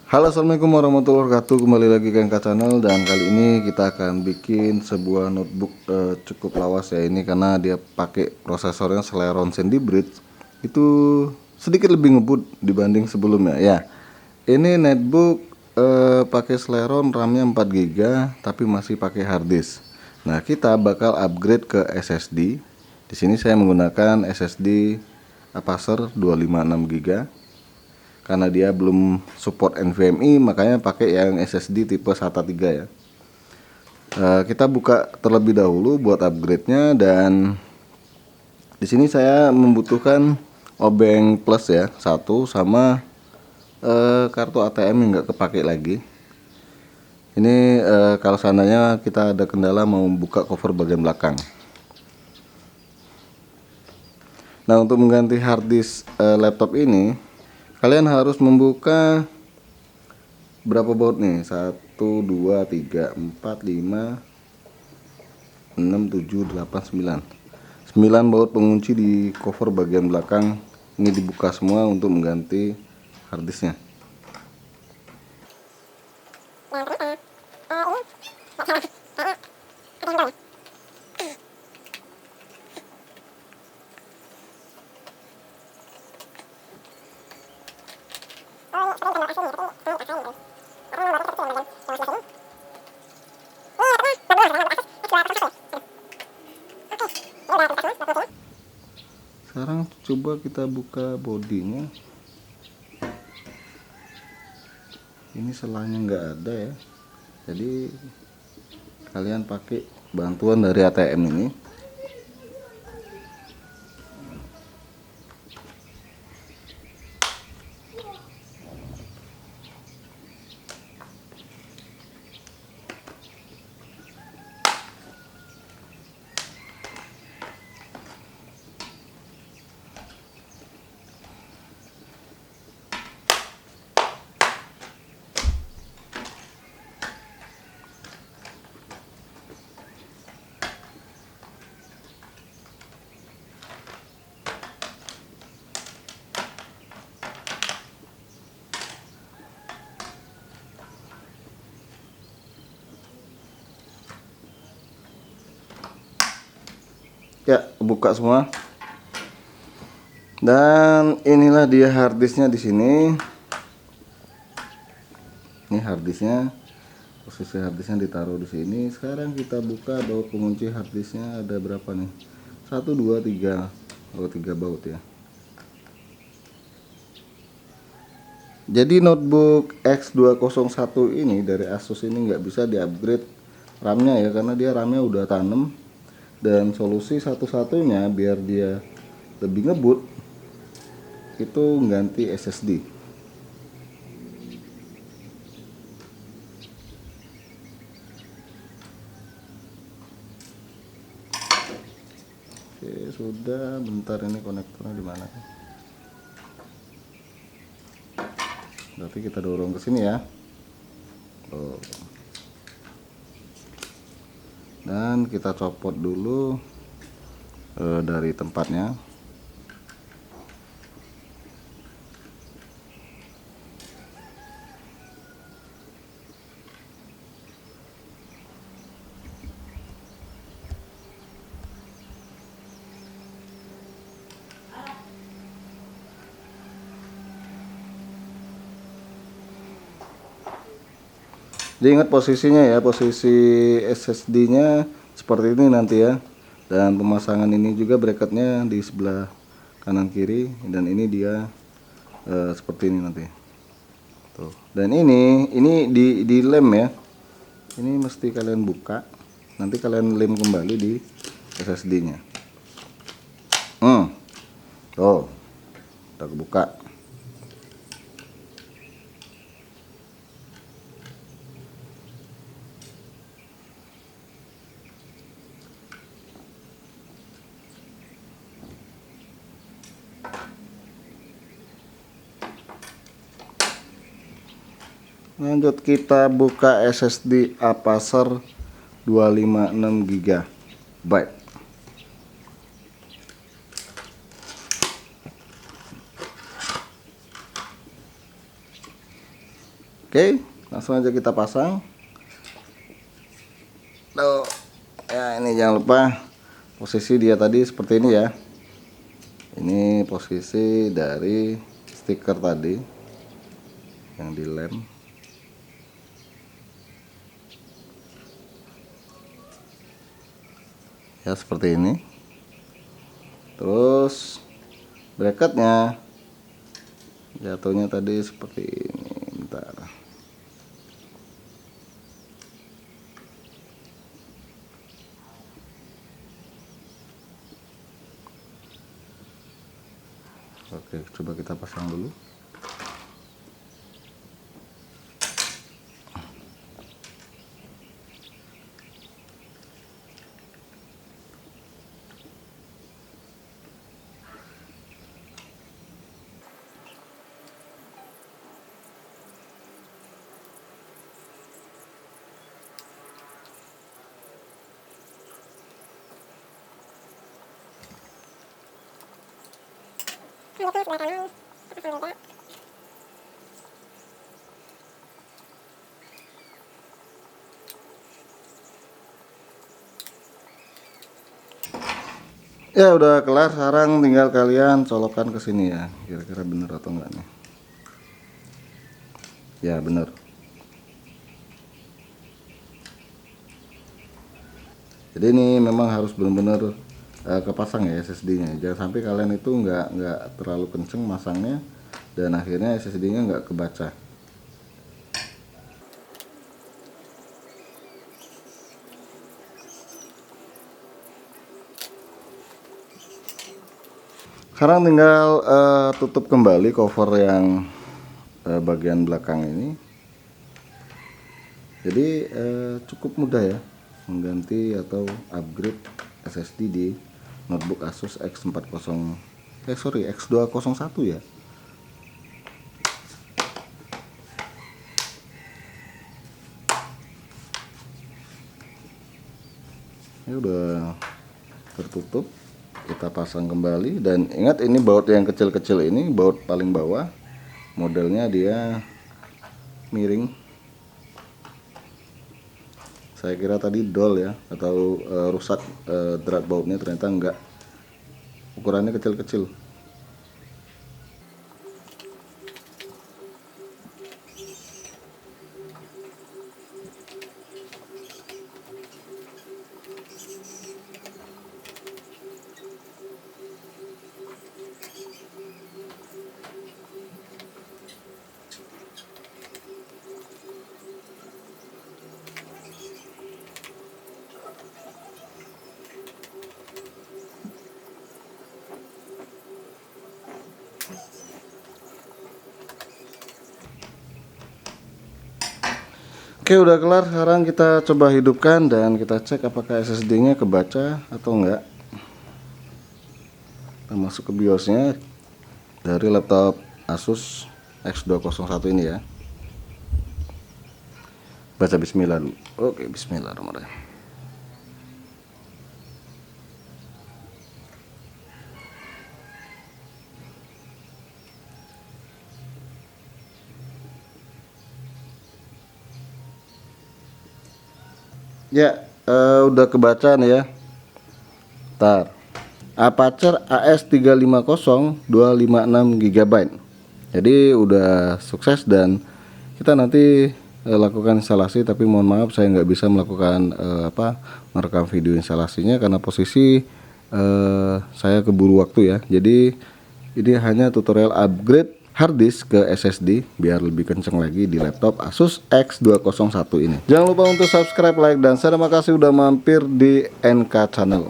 Halo, assalamualaikum warahmatullahi wabarakatuh. Kembali lagi ke Angka Channel, dan kali ini kita akan bikin sebuah notebook cukup lawas ya. Ini karena dia pakai prosesornya Celeron Sandy Bridge, itu sedikit lebih ngebut dibanding sebelumnya ya. Ini netbook pakai Celeron, RAM-nya 4 GB tapi masih pakai hard disk. Nah, kita bakal upgrade ke SSD. Di sini saya menggunakan SSD Apacer 256 GB. Karena dia belum support NVMe, makanya pakai yang SSD tipe SATA 3 ya. Kita buka terlebih dahulu buat upgrade-nya, dan di sini saya membutuhkan obeng plus ya, satu, sama kartu ATM yang nggak kepake lagi. Ini kalau seandainya kita ada kendala mau buka cover bagian belakang. Nah, untuk mengganti hard disk laptop ini, kalian harus membuka berapa baut nih? 1, 2, 3, 4, 5, 6, 7, 8, 9. 9 baut pengunci di cover bagian belakang. Ini dibuka semua untuk mengganti harddisknya. Sekarang coba kita buka bodinya. Ini selanya nggak ada ya, jadi kalian pakai bantuan dari ATM ini. Ya, buka semua. Dan inilah dia harddisknya di sini. Ini harddisknya, posisi harddisknya ditaruh di sini. Sekarang kita buka baut pengunci harddisknya ada berapa nih? 1, 2, 3. Oh, 3 baut ya. Jadi notebook X201 ini dari Asus ini nggak bisa di-upgrade RAM-nya ya, karena dia RAM-nya udah tanem. Dan solusi satu-satunya biar dia lebih ngebut itu ganti SSD. Oke, sudah. Bentar, ini konektornya di mana? Berarti kita dorong ke sini ya. Oh. Dan kita copot dulu dari tempatnya. Jadi ingat posisinya ya, posisi SSD-nya seperti ini nanti ya. Dan pemasangan ini juga bracketnya di sebelah kanan kiri, dan ini dia seperti ini nanti. Tuh. Dan ini di lem ya. Ini mesti kalian buka. Nanti kalian lem kembali di SSD-nya. Tuh. Udah kebuka. Lanjut kita buka SSD Apacer 256 GB. Oke, langsung aja kita pasang. Tuh. Ya, ini jangan lupa posisi dia tadi seperti ini ya. Ini posisi dari stiker tadi yang dilem. Ya, seperti ini. Terus bracketnya jatuhnya tadi seperti ini. Bentar. Oke, coba kita pasang dulu. Ya udah kelar, sekarang tinggal kalian colokkan ke sini ya. Kira-kira bener atau enggak nih? Ya bener. Jadi ini memang harus benar-benar kepasang ya SSD-nya. Jangan sampai kalian itu nggak terlalu kenceng masangnya dan akhirnya SSD-nya nggak kebaca. Sekarang tinggal tutup kembali cover yang bagian belakang ini. Jadi cukup mudah ya mengganti atau upgrade SSD di notebook Asus X201 ya. Ini udah tertutup. Kita pasang kembali dan ingat ini baut yang kecil-kecil ini, baut paling bawah, modelnya dia miring. Saya kira tadi dol ya atau rusak drat bautnya, ternyata enggak, ukurannya kecil-kecil. Oke, udah kelar. Sekarang kita coba hidupkan dan kita cek apakah SSD-nya kebaca atau enggak. Kita masuk ke BIOS-nya dari laptop Asus X201 ini ya. Baca bismillah dulu. Oke, bismillahirrahmanirrahim. Ya, udah kebaca nih ya. Ntar Apacer AS350 256 GB. Jadi udah sukses dan kita nanti lakukan instalasi, tapi mohon maaf saya nggak bisa melakukan merekam video instalasinya karena posisi saya keburu waktu ya. Jadi ini hanya tutorial upgrade harddisk ke SSD biar lebih kenceng lagi di laptop Asus X201 ini. Jangan lupa untuk subscribe, like, dan terima kasih udah mampir di NK Channel.